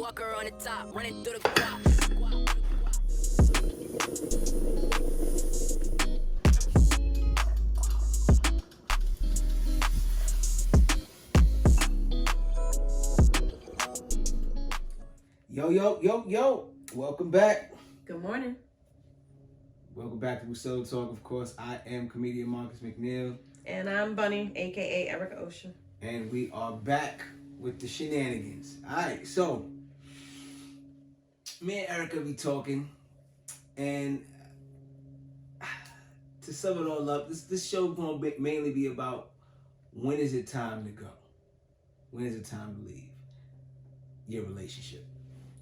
Walker on the top, running through the crowd. Yo. Welcome back. Good morning. Welcome back to Bustelo Talk. Of course, I am comedian Marcus McNeil. And I'm Bunny, a.k.a. Erica Ocean. And we are back with the shenanigans. All right, so me and Erica be talking, and to sum it all up, this show going to mainly be about when is it time to go? When is it time to leave your relationship?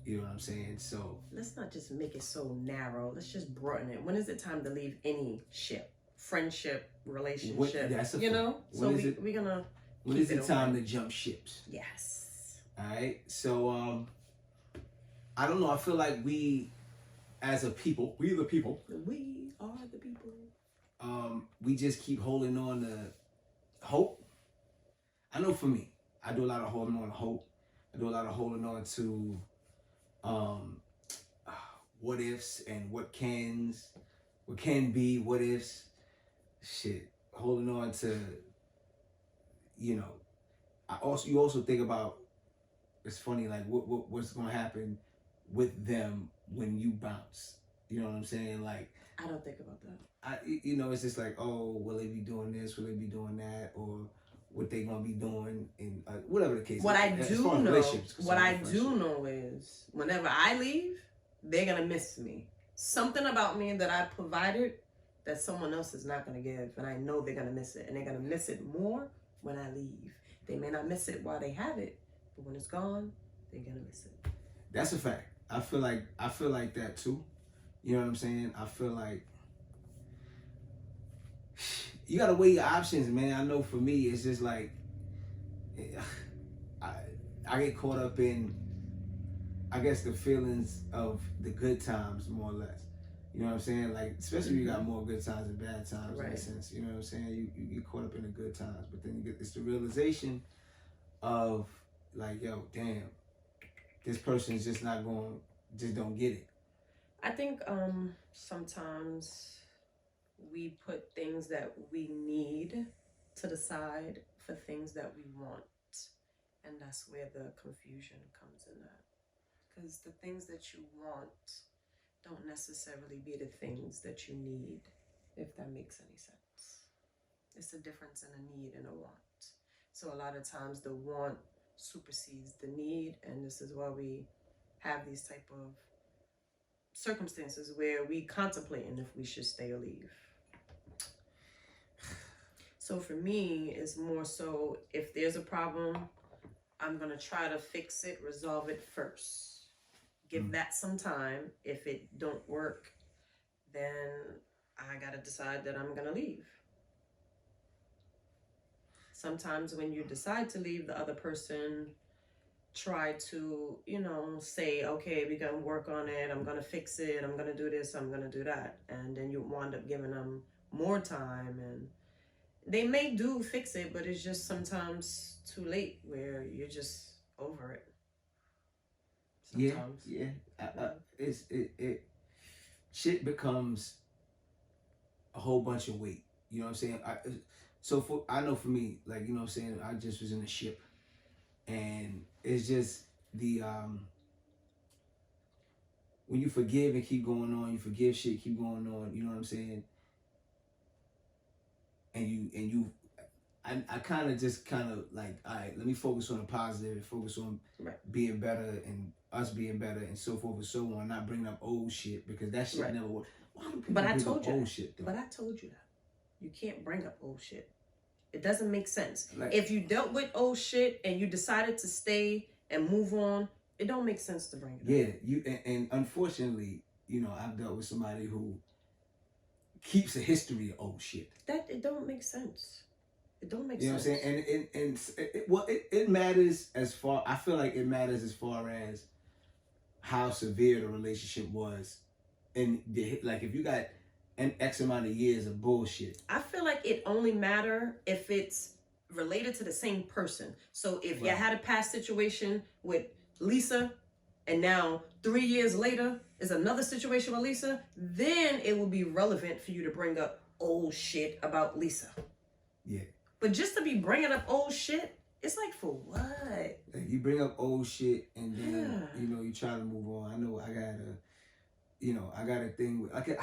You know what I'm saying? So let's not just make it so narrow. Let's just broaden it. When is it time to leave any ship? Friendship, relationship. That's a you know? So we're gonna when is it time to jump ships? Yes. Alright. So I don't know, I feel like we as a people, we the people. We are the people. We just keep holding on to hope. I know for me, I do a lot of holding on to hope. I do a lot of holding on to what ifs and what can be, what ifs, shit, holding on to, you know, you also think about, it's funny, like what's gonna happen with them when you bounce, you know what I'm saying? Like, I don't think about that. It's just like, oh, will they be doing this, will they be doing that, or what they gonna be doing in whatever the case. What I do know is whenever I leave, they're gonna miss me. Something about me that I provided that someone else is not gonna give, and I know they're gonna miss it, and they're gonna miss it more when I leave. They may not miss it while they have it, but when it's gone, they're gonna miss it. That's a fact. I feel like that too. You know what I'm saying? I feel like you gotta weigh your options, man. I know for me, it's just like I get caught up in, I guess, the feelings of the good times, more or less. You know what I'm saying? Like, especially when you got more good times than bad times, right. In a sense. You know what I'm saying? You get caught up in the good times, but then it's the realization of like, yo, damn, this person's just not going, just don't get it. I think sometimes we put things that we need to the side for things that we want. And that's where the confusion comes in that. Because the things that you want don't necessarily be the things that you need, if that makes any sense. It's a difference in a need and a want. So a lot of times the want supersedes the need, and this is why we have these type of circumstances where we contemplating if we should stay or leave. So for me, it's more so if there's a problem, I'm gonna try to fix it, resolve it first. Give that some time. If it don't work, then I gotta decide that I'm gonna leave. Sometimes when you decide to leave, the other person try to, say, okay, we're gonna work on it, I'm gonna fix it, I'm gonna do this, I'm gonna do that. And then you wind up giving them more time, and they may fix it, but it's just sometimes too late where you're just over it. Sometimes. Yeah. Shit becomes a whole bunch of weight. You know what I'm saying? I know for me, like, you know what I'm saying, I just was in a ship, and it's just the when you forgive and keep going on, you forgive shit, keep going on, you know what I'm saying? I kind of like, all right, let me focus on the positive, focus on being better and us being better and so forth and so on, not bringing up old shit, because that shit never worked. Why do people bring up old shit, though? But I told you that. You can't bring up old shit. It doesn't make sense. Like, if you dealt with old shit and you decided to stay and move on, it don't make sense to bring it up. Yeah, and unfortunately, I've dealt with somebody who keeps a history of old shit. It don't make sense. It don't make sense. You know what I'm saying? And it matters as far, I feel like it matters as far as how severe the relationship was. And like, if you got an X amount of years of bullshit. I feel like it only matter if it's related to the same person. So if you had a past situation with Lisa and now 3 years later is another situation with Lisa, then it will be relevant for you to bring up old shit about Lisa. Yeah. But just to be bringing up old shit, it's like, for what? Like, you bring up old shit and then, you try to move on. I know I got a thing with, I got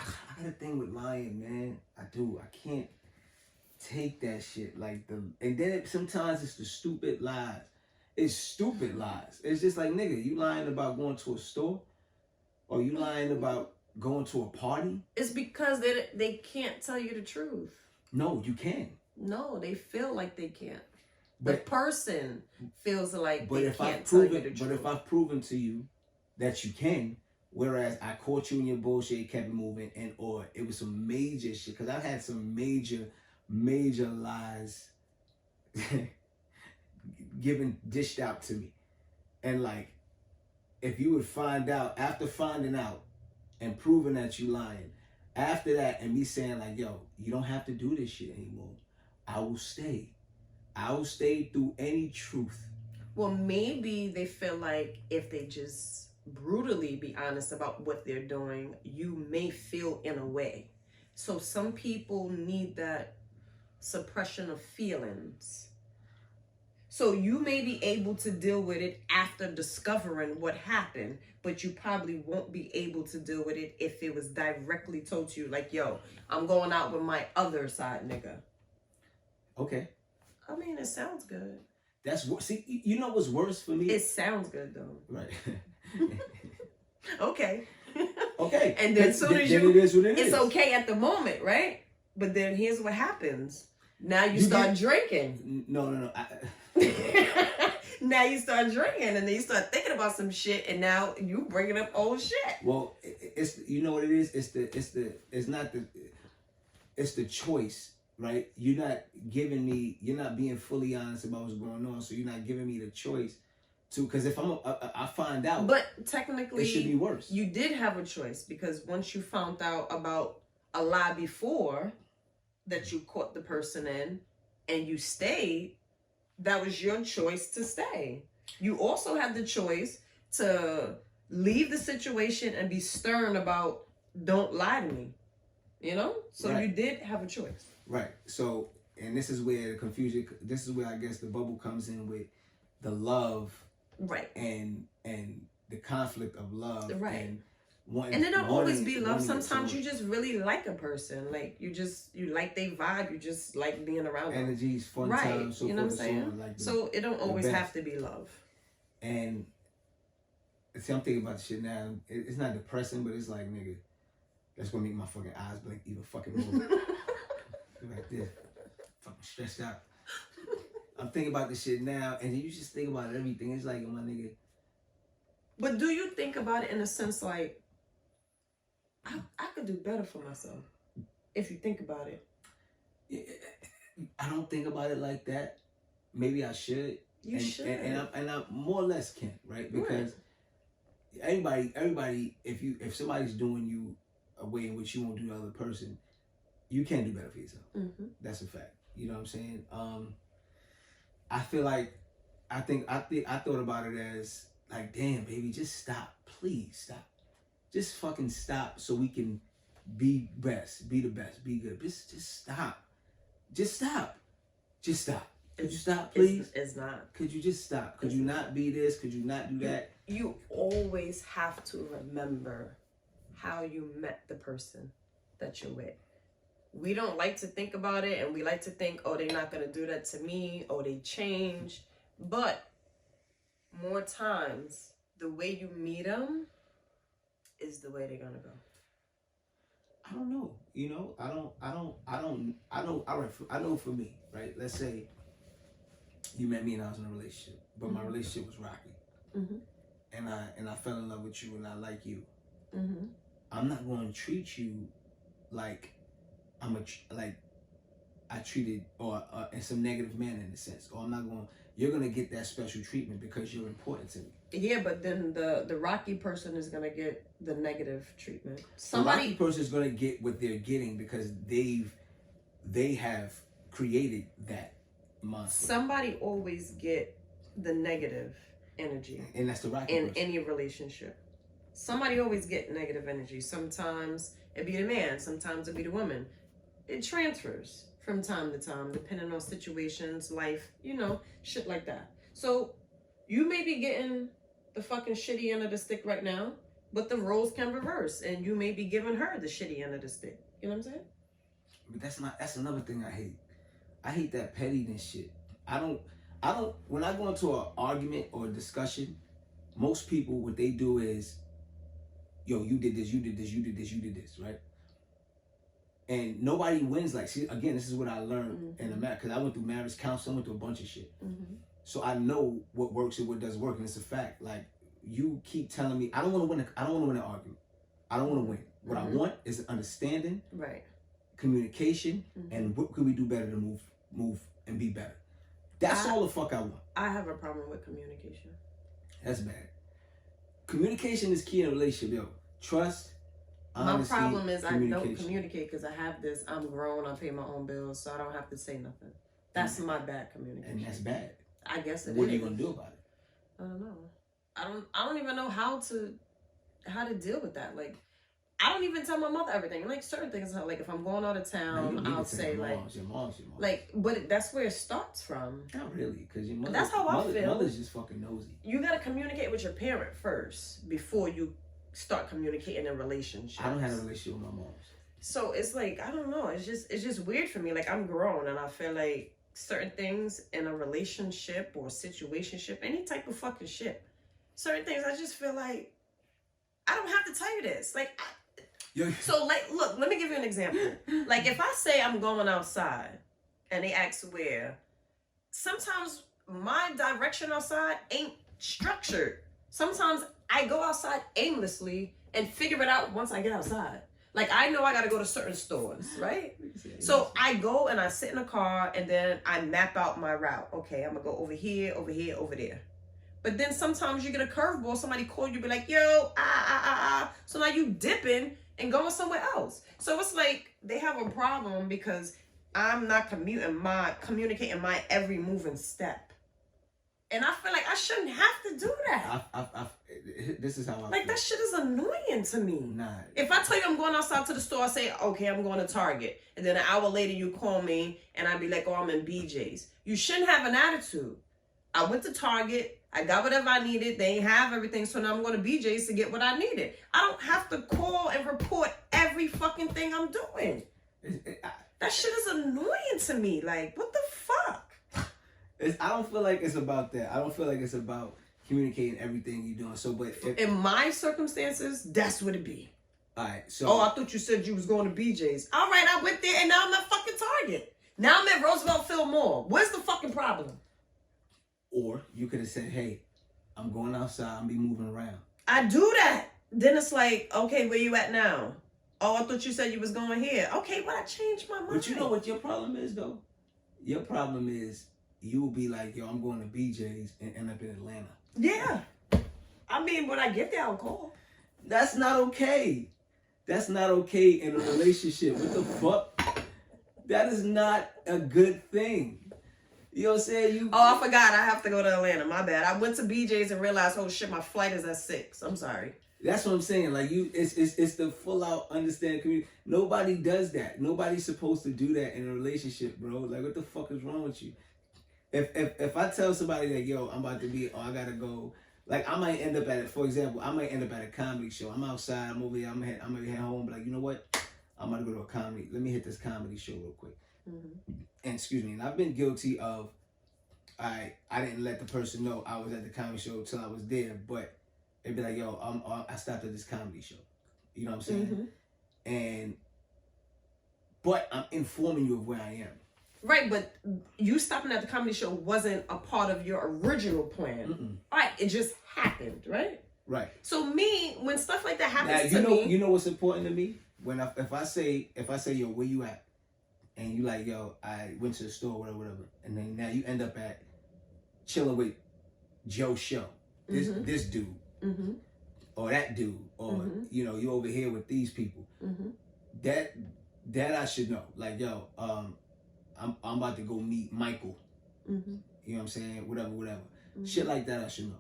a thing with lying, man. I do. I can't take that shit. And then sometimes it's the stupid lies. It's stupid lies. It's just like, nigga, you lying about going to a store? Or you lying about going to a party? It's because they can't tell you the truth. No, you can. No, they feel like they can't. The person feels like but they if can't I've tell proven, you the truth. But if I've proven to you that you can, whereas I caught you in your bullshit, kept it moving, or it was some major shit, because I've had some major lies dished out to me. And like, if you would find out, after finding out and proving that you lying, after that and me saying like, yo, you don't have to do this shit anymore, I will stay. I will stay through any truth. Well, maybe they feel like if they just brutally be honest about what they're doing, you may feel in a way. So some people need that suppression of feelings. So you may be able to deal with it after discovering what happened, but you probably won't be able to deal with it if it was directly told to you, like, yo, I'm going out with my other side nigga. Okay. I mean, it sounds good. That's what. See, you know what's worse for me? It sounds good though. Right. Okay. Okay. And then as soon as it is what it is. It's okay at the moment, right? But then here's what happens. Now you start drinking. No. Now you start drinking, and then you start thinking about some shit, and now you bringing up old shit. Well, it's you know what it is. It's the choice. Right, you're not being fully honest about what's going on, so you're not giving me the choice to, because if I find out, but technically it should be worse. You did have a choice, because once you found out about a lie before that you caught the person in and you stayed, that was your choice to stay. You also had the choice to leave the situation and be stern about, don't lie to me, so right. You did have a choice. Right. So, and this is where the confusion, this is where I guess the bubble comes in with the love. Right. And the conflict of love. Right. And it don't always be love. Sometimes you just really like a person. Like, you like their vibe. You just like being around them. Energies, fun right. times, so you know what I'm saying? So it don't always have to be love. And see, I'm thinking about the shit now. It's not depressing, but it's like, nigga, that's gonna make my fucking eyes blink even fucking more. Right there, fucking stressed out. I'm thinking about this shit now, and you just think about everything. It's like, my nigga. But do you think about it in a sense like, I could do better for myself if you think about it? I don't think about it like that. Maybe I should. You should. And I more or less can, right? Because everybody, if somebody's doing you a way in which you won't do the other person, you can do better for yourself. Mm-hmm. That's a fact. You know what I'm saying? I feel like I thought about it as like, damn, baby, just stop. Please stop. Just fucking stop so we can be the best, be good. Just stop. Just stop. Just stop. Could you stop, please? It's not. Could you just stop? Could you not be this? Could you not do that? You always have to remember how you met the person that you're with. We don't like to think about it, and we like to think, oh, they're not going to do that to me, oh, they change. But more times, the way you meet them is the way they're going to go. I don't know. I know for me, right? Let's say you met me and I was in a relationship, but mm-hmm. my relationship was rocky. Mm-hmm. And I fell in love with you and I like you. Mm-hmm. I'm not going to treat you like I treated or in some negative manner in a sense, or you're gonna get that special treatment because you're important to me. Yeah, but then the rocky person is gonna get the negative treatment. The rocky person is gonna get what they're getting because they have created that monster. Somebody always get the negative, energy And that's the rocket in person. any relationship. Somebody always get negative energy. Sometimes it be the man, sometimes it be the woman. It transfers from time to time, depending on situations, life, shit like that. So you may be getting the fucking shitty end of the stick right now, but the roles can reverse, and you may be giving her the shitty end of the stick. You know what I'm saying? But that's another thing I hate. I hate that pettiness shit. I don't when I go into an argument or a discussion, most people what they do is, yo, you did this, you did this, you did this, you did this, right? And nobody wins. Like, see, again, this is what I learned in America, because I went through marriage counseling, I went through a bunch of shit. So I know what works and what doesn't work, and it's a fact. Like, you keep telling me, I don't want to win an argument. I don't want to win. What I want is understanding, right, communication, and what could we do better to move and be better. That's all the fuck I want. I have a problem with communication. That's bad. Communication is key in a relationship, yo. Trust, honesty, my problem is I don't communicate because I have this. I'm grown. I pay my own bills, so I don't have to say nothing. That's my bad communication. And that's bad. I guess it is. What are you gonna do about it? I don't know. I don't even know how to deal with that. Like, I don't even tell my mother everything. Like, certain things, like if I'm going out of town, I'll say your like, mom's. like, but that's where it starts from. Not really, because your mother. That's how I feel. Mother's just fucking nosy. You gotta communicate with your parent first before you start communicating in relationships. I don't have a relationship with my mom. So it's like, I don't know. It's just weird for me. Like, I'm grown, and I feel like certain things in a relationship or situationship, any type of fucking shit, certain things, I just feel like I don't have to tell you this. Like, so like, look, let me give you an example. Like, if I say I'm going outside and they ask where, sometimes my direction outside ain't structured. Sometimes I go outside aimlessly and figure it out once I get outside. Like, I know I got to go to certain stores, right? So I go and I sit in a car and then I map out my route. Okay, I'm going to go over here, over here, over there. But then sometimes you get a curveball. Somebody call you, be like, yo, So now you dipping and going somewhere else. So it's like they have a problem because I'm not communicating my every moving step. And I feel like I shouldn't have to do that. This is how I like feel. That shit is annoying to me. Nah. If I tell you I'm going outside to the store, I say, okay, I'm going to Target. And then an hour later you call me and I'd be like, oh, I'm in BJ's. You shouldn't have an attitude. I went to Target. I got whatever I needed. They ain't have everything. So now I'm going to BJ's to get what I needed. I don't have to call and report every fucking thing I'm doing. That shit is annoying to me. Like, what the fuck? I don't feel like it's about that. I don't feel like it's about communicating everything you're doing. So, but in my circumstances, that's what it be. All right. So. Oh, I thought you said you was going to BJ's. All right, I went there and now I'm at fucking Target. Now I'm at Roosevelt Field Mall. Where's the fucking problem? Or you could have said, hey, I'm going outside. I'm be moving around. I do that. Then it's like, okay, where you at now? Oh, I thought you said you was going here. Okay, but I changed my mind. But you know what your problem is, though? Your problem is you will be like, yo, I'm going to BJ's and end up in Atlanta. Yeah. I mean, when I get there, I'll call. That's not okay. That's not okay in a relationship. What the fuck? That is not a good thing. You know what I'm saying? Oh, I forgot. I have to go to Atlanta. My bad. I went to BJ's and realized, oh shit, my flight is at 6. I'm sorry. That's what I'm saying. Like, it's the full out understanding community. Nobody does that. Nobody's supposed to do that in a relationship, bro. Like, what the fuck is wrong with you? If I tell somebody that, yo, I'm about to be, I gotta go. Like, I might end up at it. For example, I might end up at a comedy show. I'm outside. I'm over here. I'm gonna head home. But like, you know what? I'm gonna go to a comedy. Let me hit this comedy show real quick. Mm-hmm. And excuse me. And I've been guilty of, I didn't let the person know I was at the comedy show till I was there. But it'd be like, yo, I stopped at this comedy show. You know what I'm saying? Mm-hmm. But I'm informing you of where I am. Right, but you stopping at the comedy show wasn't a part of your original plan. Mm-mm. Right, it just happened, right? Right. So me, when stuff like that happens now, to me, you know what's important to me? When if I say, yo, where you at? And you like, yo, I went to the store, whatever, and then now you end up at chilling with Joe Show, this dude, mm-hmm. or that dude, or mm-hmm. you know, you over here with these people. Mm-hmm. That I should know. Like, yo, I'm about to go meet Michael. Mm-hmm. You know what I'm saying? Whatever. Mm-hmm. Shit like that I should know.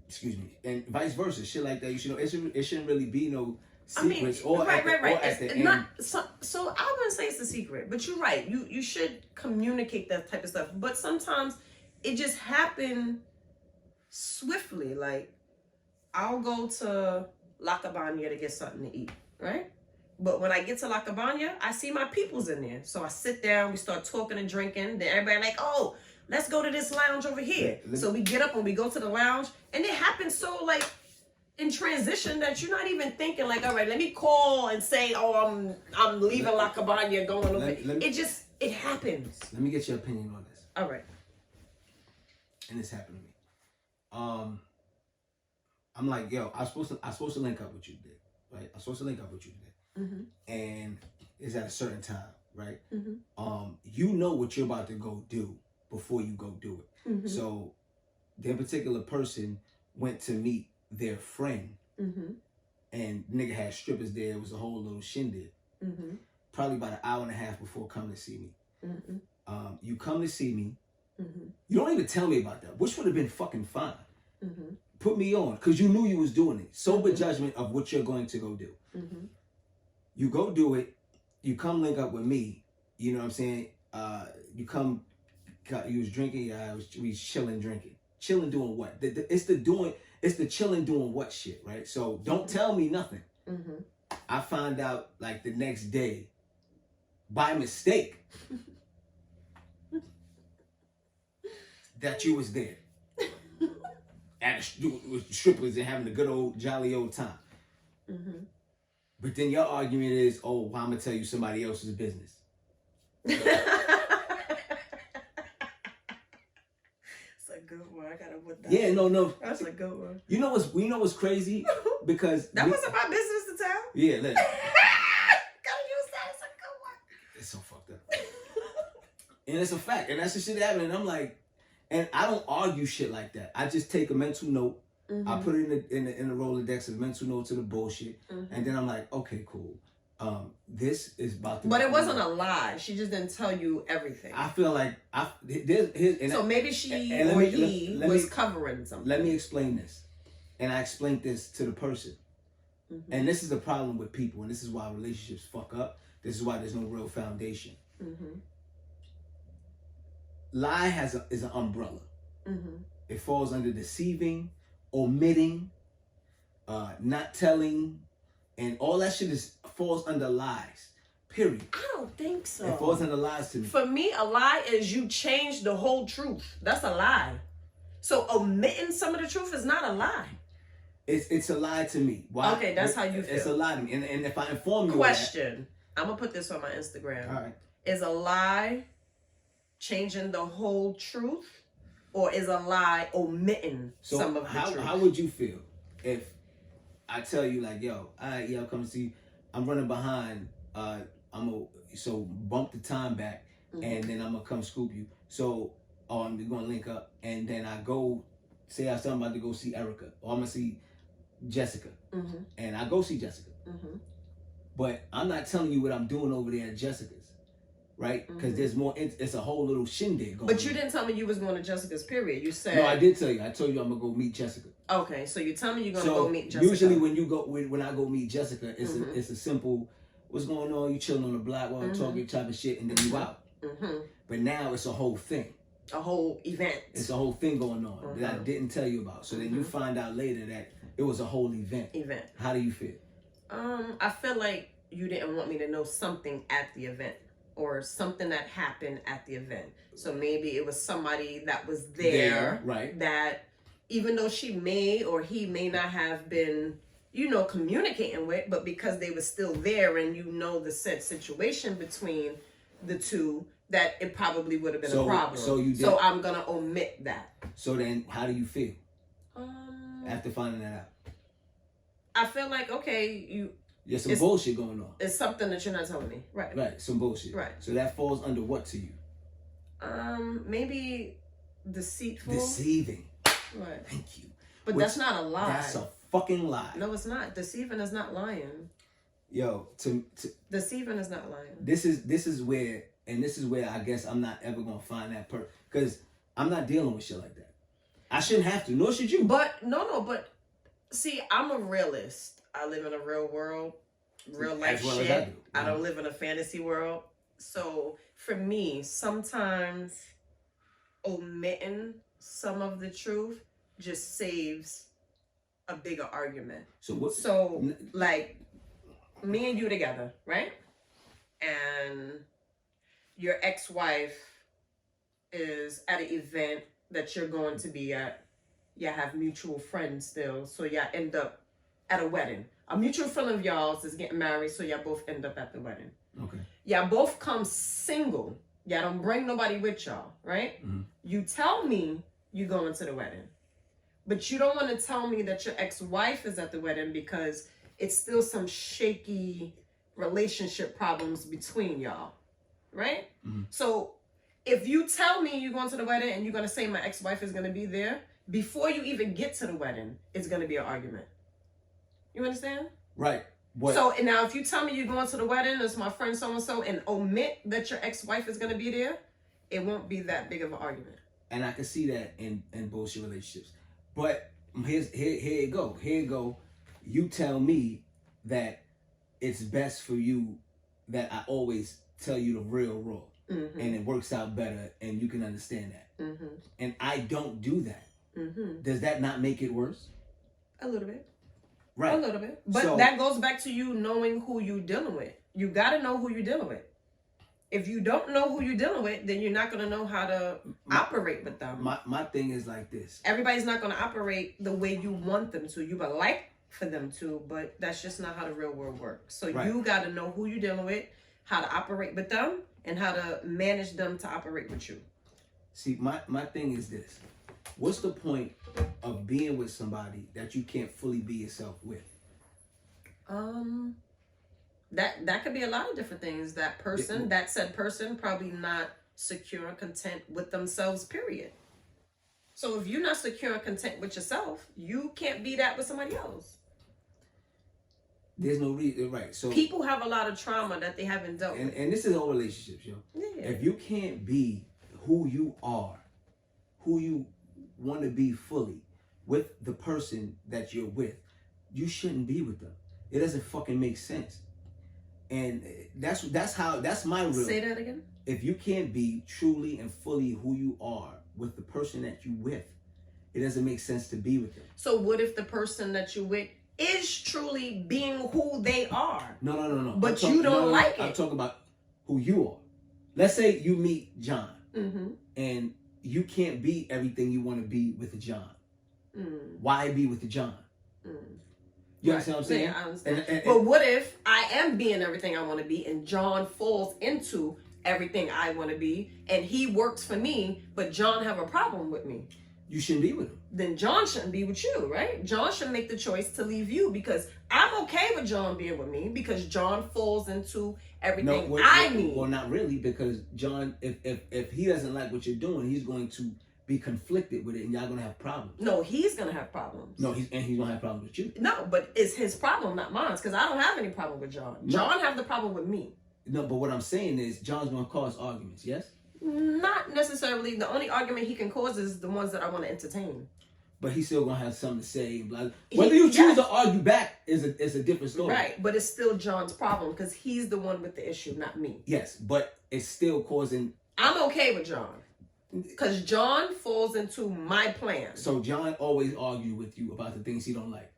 Excuse me. And vice versa. Shit like that. You should know. It shouldn't really be no secrets. Right. At the It's end. not so. I wouldn't say it's a secret, but you're right. You should communicate that type of stuff. But sometimes it just happen swiftly. Like I'll go to La Cabana to get something to eat, right? But when I get to La Cabana, I see my peoples in there. So I sit down, we start talking and drinking. Then everybody like, oh, let's go to this lounge over here. So we get up and we go to the lounge. And it happens so like in transition that you're not even thinking like, all right, let me call and say, oh, I'm leaving La Cabana going over. It happens. Let me get your opinion on this. All right. And this happened to me. I'm like, yo, I'm supposed to link up with you today, right? I'm supposed to link up with you today. Mm-hmm. And it's at a certain time, right? Mm-hmm. You know what you're about to go do before you go do it. Mm-hmm. So, that particular person went to meet their friend, Mm-hmm. and nigga had strippers there. It was a whole little shindig. Mm-hmm. Probably about an hour and a half before coming to see me. Mm-hmm. You come to see me. Mm-hmm. You don't even tell me about that, which would have been fucking fine. Mm-hmm. Put me on, because you knew you was doing it. Sober Mm-hmm. judgment of what you're going to go do. Mm-hmm. You go do it. You come link up with me. You know what I'm saying? You was drinking. We was chilling, drinking. Chilling, doing what? It's the chilling, doing what shit, right? So don't tell me nothing. Mm-hmm. I find out like the next day, by mistake, that you was there. With strippers and having a good old jolly old time. Mm-hmm. But then your argument is, oh, well, I'm gonna tell you somebody else's business. It's a good one. I gotta put that. Yeah, no. That's a good one. You know what's crazy? Because that wasn't my business to tell. Yeah, look. Gotta use that. It's a good one. It's so fucked up. And it's a fact. And that's the shit that happened. And I'm like, and I don't argue shit like that. I just take a mental note. Mm-hmm. I put it in the Rolodex, a mental note to the bullshit. Mm-hmm. And then I'm like, okay, cool. This is about to. But it wasn't a lie. She just didn't tell you everything. I feel like so maybe she or he was covering something. Let me explain this, and I explained this to the person. Mm-hmm. And this is the problem with people, and this is why relationships fuck up. This is why there's no real foundation. Mm-hmm. Lie is an umbrella. Mm-hmm. It falls under deceiving, omitting, not telling, and all that shit falls under lies. Period. I don't think so. It falls under lies to me. For me, a lie is you change the whole truth. That's a lie. So omitting some of the truth is not a lie. It's a lie to me. Why? Okay, that's how you feel. It's a lie to me. And if I inform you Question. I'm going to put this on my Instagram. All right. Is a lie changing the whole truth, or is a lie omitting some of the truth? How would you feel if I tell you like, yo, all right, yo, come see, I'm running behind, so bump the time back, mm-hmm. and then I'm gonna come scoop you. So we're gonna link up, and then I go, say I'm about to go see Erica, or I'm gonna see Jessica, mm-hmm. and I go see Jessica. Mm-hmm. But I'm not telling you what I'm doing over there at Jessica's. Right? Because there's more, it's a whole little shindig going on. But you didn't tell me you was going to Jessica's, period. You said... No, I did tell you. I told you I'm going to go meet Jessica. Okay, so you tell me you're going to go meet Jessica. Usually when I go meet Jessica, it's a simple, what's going on? You chilling on the block while talking type of shit, and then you out. Mm-hmm. But now it's a whole thing. A whole event. It's a whole thing going on that I didn't tell you about. So then you find out later that it was a whole event. How do you feel? I feel like you didn't want me to know something at the event. Or something that happened at the event. So maybe it was somebody that was there, right? That even though she may or he may not have been, communicating with, but because they were still there and the said situation between the two, that it probably would have been a problem. So I'm gonna omit that. So then, how do you feel after finding that out? I feel like okay, There's some bullshit going on. It's something that you're not telling me. Right. Right. Some bullshit. Right. So that falls under what to you? Maybe deceitful. Deceiving. Right. Thank you. But that's not a lie. That's a fucking lie. No, it's not. Deceiving is not lying. Yo, deceiving is not lying. This is where I guess I'm not ever gonna find that person, because I'm not dealing with shit like that. I shouldn't have to, nor should you. But but see, I'm a realist. I live in a real world, real life As well as shit. I do. I don't live in a fantasy world. So for me, sometimes omitting some of the truth just saves a bigger argument. So like me and you together, right? And your ex-wife is at an event that you're going to be at. Y'all have mutual friends still, so y'all end up at a wedding. A mutual friend of y'all's is getting married, so y'all both end up at the wedding. Okay. Y'all both come single. Y'all don't bring nobody with y'all, right? Mm-hmm. You tell me you going to the wedding, but you don't want to tell me that your ex-wife is at the wedding because it's still some shaky relationship problems between y'all, right? Mm-hmm. So if you tell me you're going to the wedding and you're going to say my ex-wife is going to be there, before you even get to the wedding, it's going to be an argument. You understand? Right. What? So and now if you tell me you're going to the wedding, it's my friend so-and-so, and omit that your ex-wife is going to be there, it won't be that big of an argument. And I can see that in bullshit relationships. But here it go. Here it go. You tell me that it's best for you that I always tell you the real raw. Mm-hmm. And it works out better and you can understand that. Mm-hmm. And I don't do that. Mm-hmm. Does that not make it worse? A little bit. Right. A little bit. But that goes back to you knowing who you're dealing with. You got to know who you're dealing with. If you don't know who you're dealing with, then you're not going to know how to operate with them. My thing is like this. Everybody's not going to operate the way you want them to. You would like for them to, but that's just not how the real world works. So you got to know who you're dealing with, how to operate with them, and how to manage them to operate with you. See, my thing is this. What's the point of being with somebody that you can't fully be yourself with? That could be a lot of different things. That said person probably not secure and content with themselves, period. So if you're not secure and content with yourself, you can't be that with somebody else. There's no reason, right? So people have a lot of trauma that they haven't dealt with. And this is all relationships, yo. Yeah. If you can't be who you are, who you want to be fully with the person that you're with, you shouldn't be with them. It doesn't fucking make sense. And that's my real. Say that again. If you can't be truly and fully who you are with the person that you with, it doesn't make sense to be with them. So what if the person that you with is truly being who they are? No. But you don't like it. I'm talking about who you are. Let's say you meet John, and you can't be everything you want to be with the John. Why be with the John? You understand what I'm saying? Yeah, I understand. But what if I am being everything I want to be and John falls into everything I want to be and he works for me, but John have a problem with me? You shouldn't be with him. Then John shouldn't be with you, right? John should make the choice to leave you because I'm okay with John being with me because John falls into everything I need. Well, not really, because John, if he doesn't like what you're doing, he's going to be conflicted with it and y'all gonna have problems. No, he's gonna have problems. No, he's gonna have problems with you. No, but it's his problem, not mine, because I don't have any problem with John. John have the problem with me. No, but what I'm saying is John's gonna cause arguments, yes? Not necessarily. The only argument he can cause is the ones that I want to entertain. But he's still gonna have something to say. Whether you choose to argue back is a different story. Right, but it's still John's problem because he's the one with the issue, not me. Yes, but it's still causing. I'm okay with John. Because John falls into my plan. So John always argue with you about the things he don't like.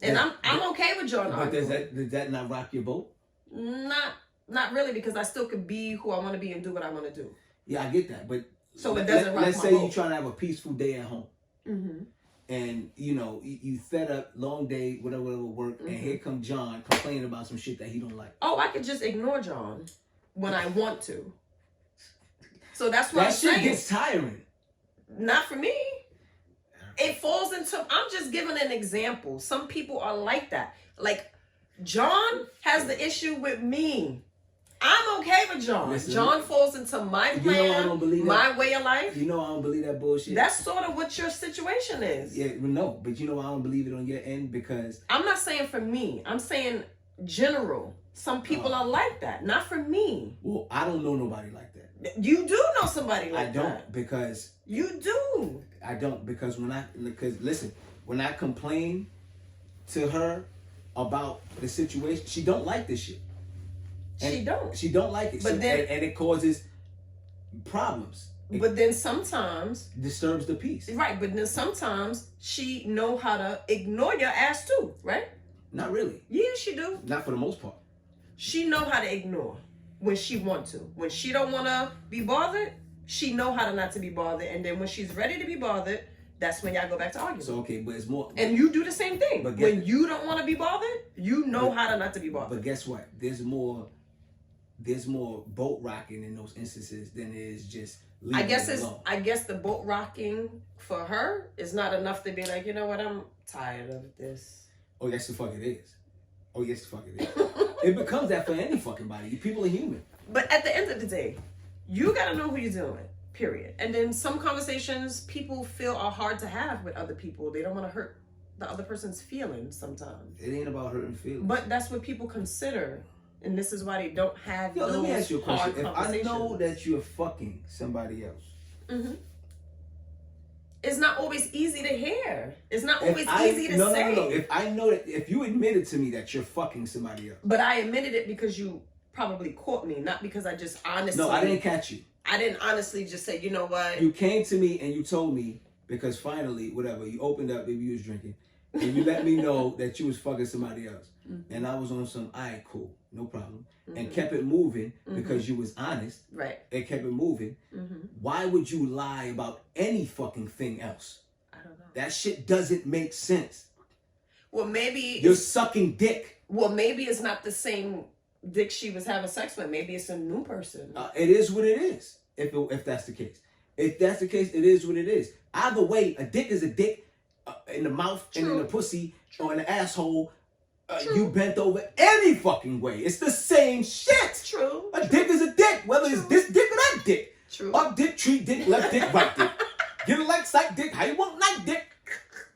And I'm okay with John arguing. But does that not rock your boat? Not really, because I still could be who I want to be and do what I want to do. Yeah, I get that. But so it doesn't rock my boat. Let's say you're trying to have a peaceful day at home. Mm-hmm. And you fed up, long day, whatever work, and here comes John complaining about some shit that he don't like. Oh, I could just ignore John when I want to. So that's what I'm saying. That shit gets tiring. Not for me. It falls into, I'm just giving an example. Some people are like that. Like, John has the issue with me. I'm okay with John. Listen, John falls into my plan, I don't believe my way of life. You know I don't believe that bullshit. That's sort of what your situation is. Yeah, no, but I don't believe it on your end because... I'm not saying for me. I'm saying general. Some people are like that. Not for me. Well, I don't know nobody like that. You do know somebody like that. I don't because you do. I don't because listen, when I complain to her about the situation, she don't like this shit. And she don't like it. But then, and it causes problems. But then sometimes disturbs the peace. Right, but then sometimes she know how to ignore your ass too, right? Not really. Yeah, she do. Not for the most part. She know how to ignore when she want to. When she don't want to be bothered, she know how to not to be bothered. And then when she's ready to be bothered, that's when y'all go back to arguing. So okay, but it's more. And you do the same thing. But when you don't want to be bothered, you know how to not to be bothered. But guess what? There's more boat rocking in those instances than it is just. I guess the boat rocking for her is not enough to be like, you know what, I'm tired of this. Oh, yes, the fuck it is. Oh, yes, the fuck it is. It becomes that for any fucking body. People are human. But at the end of the day, you gotta know who you're dealing with. Period. And then some conversations people feel are hard to have with other people. They don't want to hurt the other person's feelings sometimes. It ain't about hurting feelings. But that's what people consider. And this is why they don't have those let me ask you a question. If I know that you're fucking somebody else, it's not always easy to hear. It's not always easy to say. No. If I know that, if you admitted to me that you're fucking somebody else. But I admitted it because you probably caught me, not because I just honestly. No, I didn't catch you. I didn't honestly just say, you know what? You came to me and you told me because finally, whatever, you opened up, maybe you was drinking, and you let me know that you was fucking somebody else. And I was on some, all right, cool, no problem. And kept it moving because you was honest. Right. And kept it moving. Why would you lie about any fucking thing else? I don't know. That shit doesn't make sense. Well, maybe... You're sucking dick. Well, maybe it's not the same dick she was having sex with. Maybe it's a new person. It is what it is, if that's the case. If that's the case, it is what it is. Either way, a dick is a dick in the mouth and in the pussy or in the asshole. You bent over any fucking way. It's the same shit. True. A dick is a dick, whether it's this dick or that dick. True. Up dick, treat dick, left dick, right dick. Get it like sight dick, how you want night dick.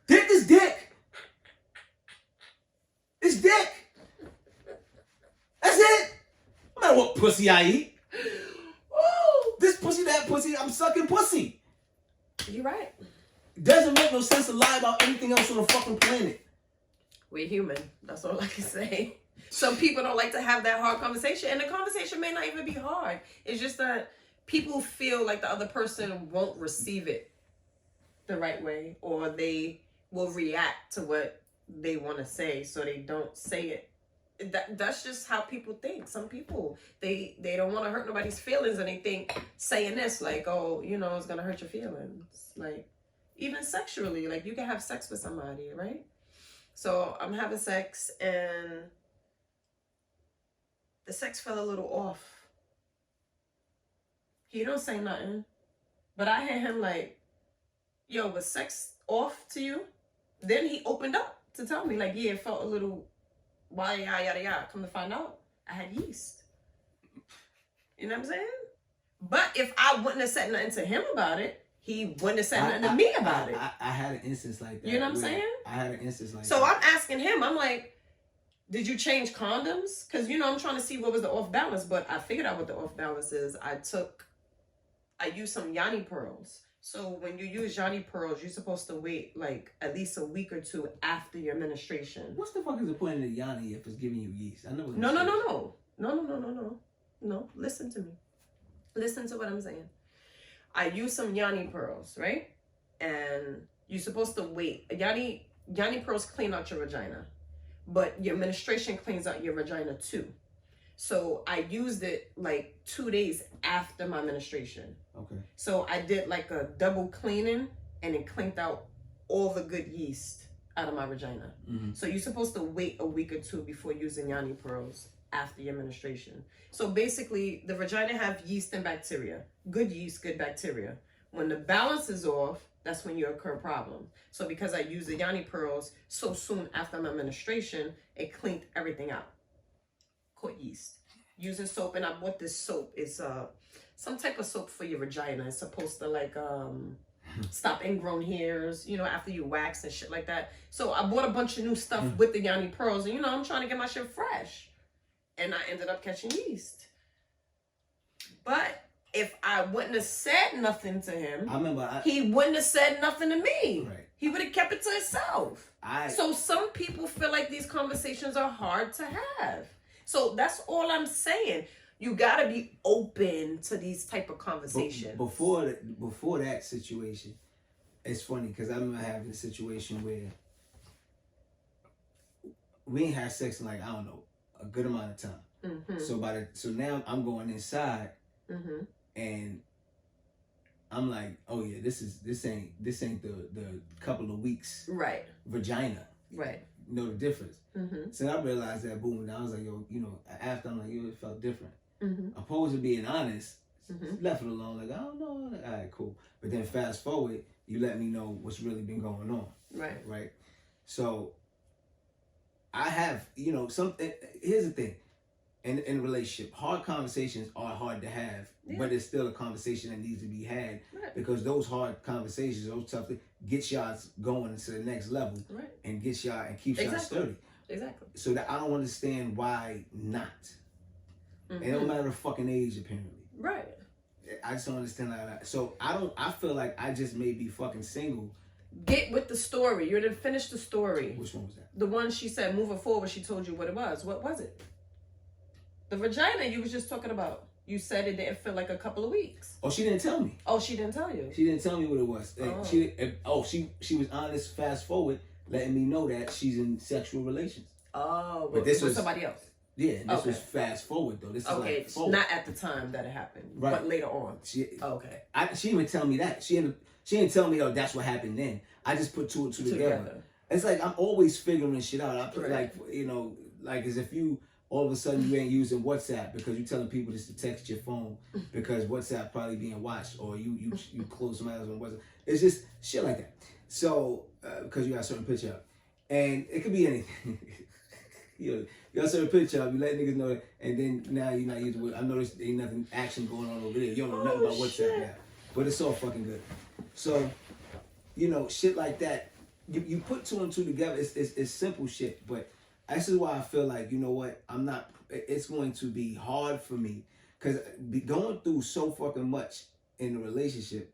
Dick is dick. It's dick. That's it. No matter what pussy I eat. Oh, this pussy, that pussy, I'm sucking pussy. You're right. Doesn't make no sense to lie about anything else on the fucking planet. We're human. That's all I can say. Some people don't like to have that hard conversation. And the conversation may not even be hard. It's just that people feel like the other person won't receive it the right way. Or they will react to what they want to say. So they don't say it. That's just how people think. Some people, they don't want to hurt nobody's feelings. And they think saying this like, oh, you know, it's going to hurt your feelings. Like, even sexually. Like, you can have sex with somebody, right? So I'm having sex and the sex fell a little off. He don't say nothing. But I hear him like, yo, was sex off to you? Then he opened up to tell me like, yeah, it felt a little, yada. Come to find out, I had yeast. You know what I'm saying? But if I wouldn't have said nothing to him about it, he wouldn't have said nothing to me about it. I had an instance like that. You know what I'm saying? I had an instance like that. So I'm asking him, I'm like, did you change condoms? Because, you know, I'm trying to see what was the off balance, but I figured out what the off balance is. I used some Yanni pearls. So when you use Yanni pearls, you're supposed to wait like at least a week or two after your menstruation. What's the fuck is the point of the Yanni if it's giving you yeast? I know. No, listen to me. Listen to what I'm saying. I use some Yanni pearls, right? And you're supposed to wait. Yanni pearls clean out your vagina, but your menstruation cleans out your vagina too. So I used it like 2 days after my menstruation. Okay. So I did like a double cleaning and it cleaned out all the good yeast out of my vagina. So you're supposed to wait a week or two before using Yanni pearls after your menstruation. So basically, the vagina have yeast and bacteria. Good yeast, good bacteria. When the balance is off, that's when you occur problems. So because I used the Yanni pearls so soon after my menstruation, it cleaned everything out. Caught yeast. Using soap, and I bought this soap. It's some type of soap for your vagina. It's supposed to like stop ingrown hairs, you know, after you wax and shit like that. So I bought a bunch of new stuff with the Yanni pearls, and you know, I'm trying to get my shit fresh. And I ended up catching yeast. But if I wouldn't have said nothing to him, I remember he wouldn't have said nothing to me. Right. He would have kept it to himself. So some people feel like these conversations are hard to have. So that's all I'm saying. You gotta be open to these type of conversations. Before that situation, it's funny because I remember having a situation where we ain't had sex in like, I don't know, a good amount of time. Mm-hmm. So now I'm going inside, mm-hmm. and I'm like, oh yeah, this ain't the couple of weeks right vagina. Right. You know the difference. Mm-hmm. So I realized that, boom, and I was like, yo, you know, after I'm like, yo, it felt different. Mm-hmm. Opposed to being honest, mm-hmm. left it alone, like, I don't know, like, all right, cool. But then fast forward, you let me know what's really been going on. Right. Right. So I have, you know, here's the thing. In a relationship, hard conversations are hard to have, but it's still a conversation that needs to be had, because those hard conversations, those tough things, get y'all going to the next level, and keeps y'all sturdy. Exactly. So that I don't understand why not. Mm-hmm. It don't matter the fucking age, apparently. Right. I just don't understand that. So I feel like I just may be fucking single. Get with the story. You didn't finish the story. Which one was that? The one she said moving forward. She told you what it was. What was it? The vagina you was just talking about. You said it didn't feel like a couple of weeks. Oh, she didn't tell me. Oh, she didn't tell you. She didn't tell me what it was. She was honest. Fast forward, letting me know that she's in sexual relations. Oh, but this was somebody else. Yeah, this was fast forward though. This is like forward. Not at the time that it happened, but later on. She didn't tell me that. She didn't tell me, oh, that's what happened then. I just put two and two together. It's like I'm always figuring shit out. I put like, you know, like as if you all of a sudden you ain't using WhatsApp because you're telling people just to text your phone because WhatsApp probably being watched, or you close somebody else on WhatsApp. It's just shit like that. So because you got a certain picture up, and it could be anything. You got a certain picture up, you let niggas know that, and then now you're not using it. I noticed ain't nothing action going on over there. You don't know nothing about WhatsApp now, but it's all fucking good. So, you know, shit like that. You put two and two together. It's simple shit, but this is why I feel like, you know what, it's going to be hard for me, because going through so fucking much in a relationship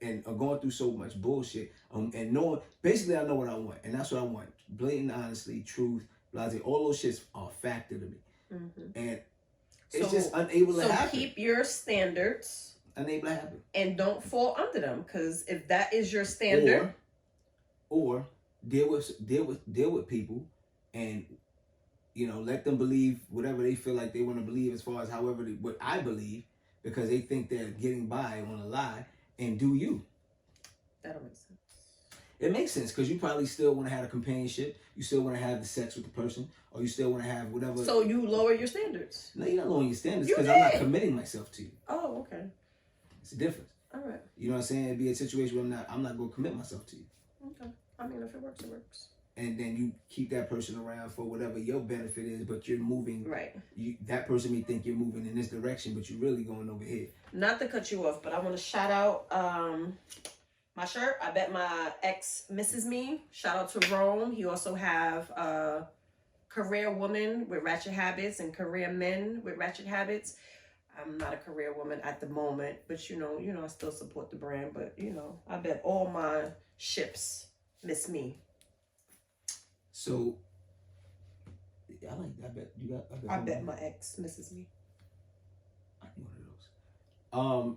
and going through so much bullshit, and knowing, basically I know what I want, and that's what I want. Blatant honesty, truth, blase, all those shits are a factor to me. Mm-hmm. And it's just unable to happen. So keep your standards. Unable to happen. And don't fall under them, because if that is your standard. Or deal with people, and, you know, let them believe whatever they feel like they want to believe, as far as what I believe, because they think they're getting by on a lie, and do you. That don't make sense. It makes sense, because you probably still want to have a companionship, you still want to have the sex with the person, or you still want to have whatever. So you lower your standards. No, you're not lowering your standards, because I'm not committing myself to you. Oh, okay. It's a difference. All right. You know what I'm saying? It'd be a situation where I'm not going to commit myself to you. Okay. I mean, if it works, it works. And then you keep that person around for whatever your benefit is, but you're moving. Right. That person may think you're moving in this direction, but you're really going over here. Not to cut you off, but I want to shout out my shirt. I bet my ex misses me. Shout out to Rome. He also have career woman with ratchet habits and career men with ratchet habits. I'm not a career woman at the moment, but you know, I still support the brand. But you know, I bet all my ships miss me. So, I bet my ex misses me. I need one of those.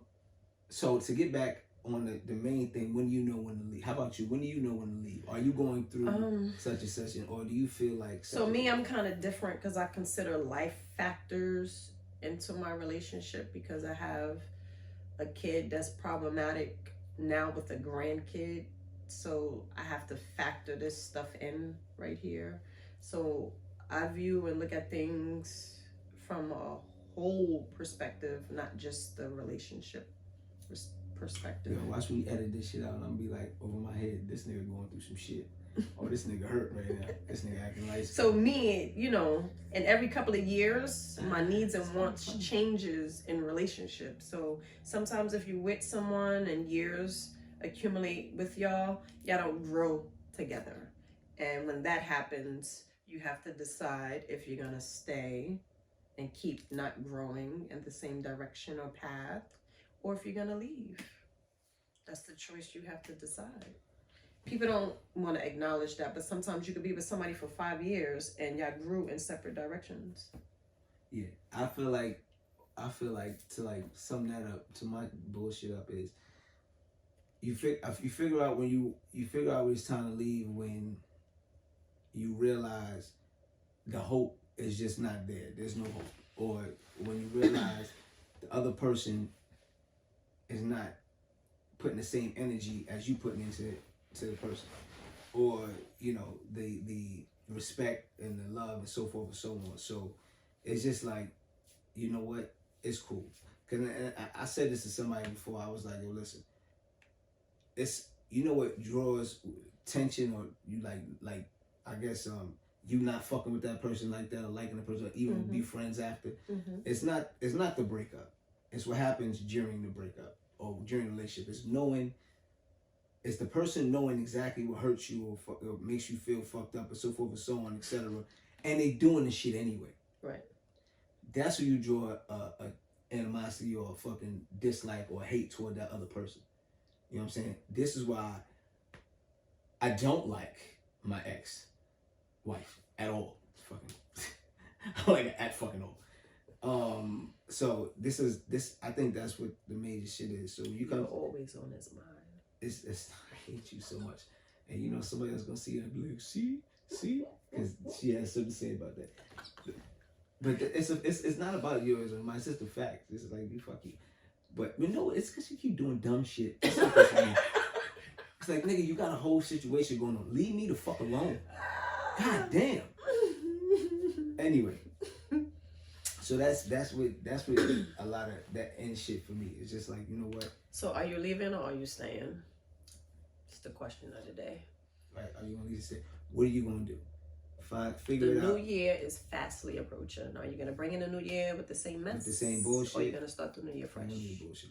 So to get back on the main thing, when do you know when to leave? How about you? When do you know when to leave? Are you going through such a session, or do you feel like? So I'm kind of different, because I consider life factors into my relationship, because I have a kid that's problematic now with a grandkid. So I have to factor this stuff in right here. So I view and look at things from a whole perspective, not just the relationship perspective. Yo, watch me edit this shit out, and I'm gonna be like, over my head, this nigga going through some shit. Oh, this nigga hurt right now. This nigga acting like. So me, you know, and every couple of years, my needs and wants changes in relationships. So sometimes if you're with someone and years accumulate with y'all don't grow together. And when that happens, you have to decide if you're gonna stay and keep not growing in the same direction or path, or if you're gonna leave. That's the choice you have to decide. People don't want to acknowledge that, but sometimes you could be with somebody for 5 years and y'all grew in separate directions. Yeah, I feel like to like sum that up, to my bullshit up is you figure out when you figure out when it's time to leave, when you realize the hope is just not there. There's no hope, or when you realize the other person is not putting the same energy as you putting into the person, or you know the respect and the love and so forth and so on. So it's just like, you know what, it's cool. Cause I said this to somebody before. I was like, yo, listen, it's, you know what draws tension, or you like I guess you not fucking with that person like that, or liking the person, or even be friends after. It's not the breakup. It's what happens during the breakup or during the relationship. It's the person knowing exactly what hurts you or makes you feel fucked up and so forth and so on, etc. And they doing the shit anyway. Right. That's where you draw a animosity or a fucking dislike or hate toward that other person. You know what I'm saying? This is why I don't like my ex-wife at all. Fucking, I don't like her at fucking all. So this I think that's what the major shit is. So You're always on his mind. It's I hate you so much, and you know somebody else gonna see it and be like, see, because she has something to say about that. But it's not about yours or mine. It's just the fact. This is like, you fuck you. But you know, it's because you keep doing dumb shit. It's like, nigga, you got a whole situation going on. Leave me the fuck alone. God damn. Anyway, so that's what a lot of that end shit for me. It's just like, you know what? So are you leaving or are you staying? It's the question of the day. Right? Are you gonna leave? What are you gonna do? Figure it out. The new year is fastly approaching. Are you gonna bring in the new year with the same mess? With the same bullshit. Or are you gonna start the new year fresh? Bullshit.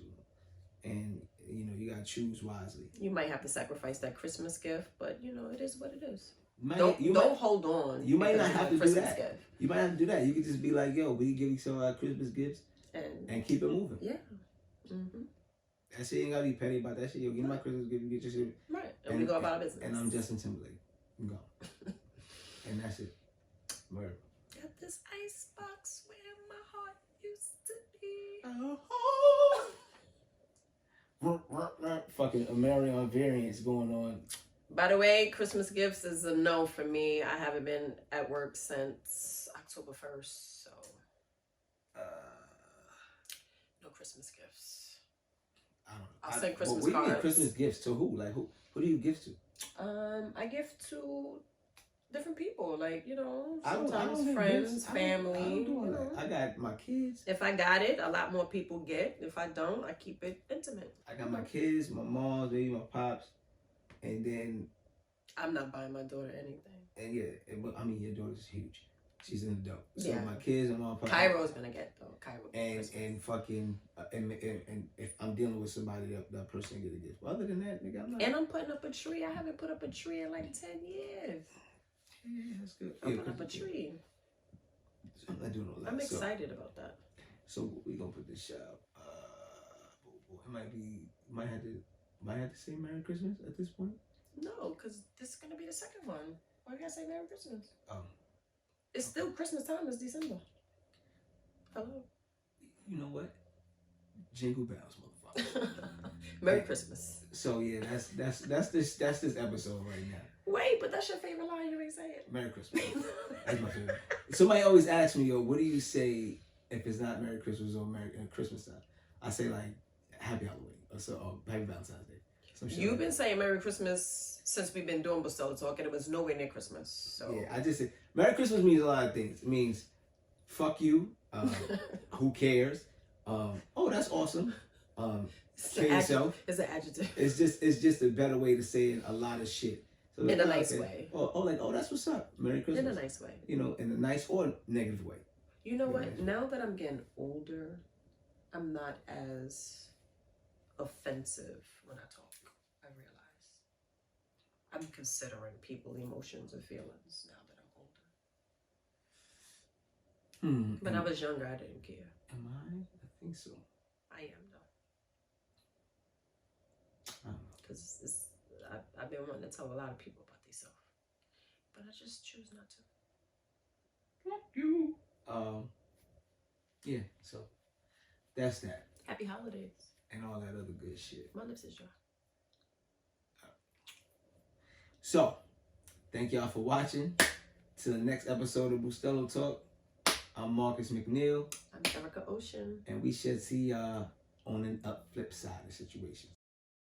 And you know, you gotta choose wisely. You might have to sacrifice that Christmas gift, but you know, it is what it is. Don't hold on. You might not have to do that. Gift. You might have to do that. You could just be like, yo, we give each other our Christmas gifts and keep it moving. Yeah. Mm-hmm. That shit ain't gotta be petty about that shit. Yo, give me my Christmas gift, you get your shit. Right. And we go about our business. And I'm Justin Timberlake. I'm gone. And that's it. Word. Got this ice box where my heart used to be. Fucking American variants going on. By the way, Christmas gifts is a no for me. I haven't been at work since October 1st, so no Christmas gifts. I don't know. I'll send Christmas cards. cards. Christmas gifts to who? Like who do you give to? I give to different people, like, you know, sometimes friends, family. I don't do all that. I got my kids. If I got it, a lot more people get. If I don't, I keep it intimate. I got my kids, my mom, maybe my pops, and then I'm not buying my daughter anything. And yeah, I mean, your daughter's huge. She's an adult. So yeah. My kids and my pops. Cairo's gonna get though. Cairo. And fucking and if I'm dealing with somebody, that person get a gift. But other than that, nigga, I'm not. And I'm putting up a tree. I haven't put up a tree in like 10 years. Yeah, that's good. I'm putting up a tree. So I'm not doing all that. I'm excited about that. So we gonna put this shit out. It might have to say Merry Christmas at this point. No, because this is gonna be the second one. Why you gotta say Merry Christmas? Oh. It's still Christmas time. It's December. Hello. You know what? Jingle bells, motherfucker. Merry Christmas. So yeah, that's this episode right now. Wait, but that's your favorite line. You ain't say it. Merry Christmas. That's my favorite. Somebody always asks me, yo, what do you say if it's not Merry Christmas or Merry Christmas time? I say like Happy Halloween or Happy Valentine's Day. You've been saying Merry Christmas since we've been doing Bustelo Talk, and it was nowhere near Christmas. So yeah, I just say Merry Christmas means a lot of things. It means fuck you. Who cares? Oh, that's awesome. Kill yourself. It's an adjective. It's just a better way to say a lot of shit. So in a nice way. Oh, that's what's up. Merry Christmas. In a nice way. You know, in a nice or negative way. You know what? Now that I'm getting older, I'm not as offensive when I talk. I realize I'm considering people's emotions and feelings now that I'm older. When I was younger, I didn't care. Am I? I think so. I am though. because I've been wanting to tell a lot of people about themselves, but I just choose not to. Fuck you. Yeah, so that's that. Happy holidays. And all that other good shit. My lips is dry. So, thank y'all for watching. Till the next episode of Bustelo Talk, I'm Marcus McNeil. I'm Erica Ocean. And we should see y'all on an flip side of situations.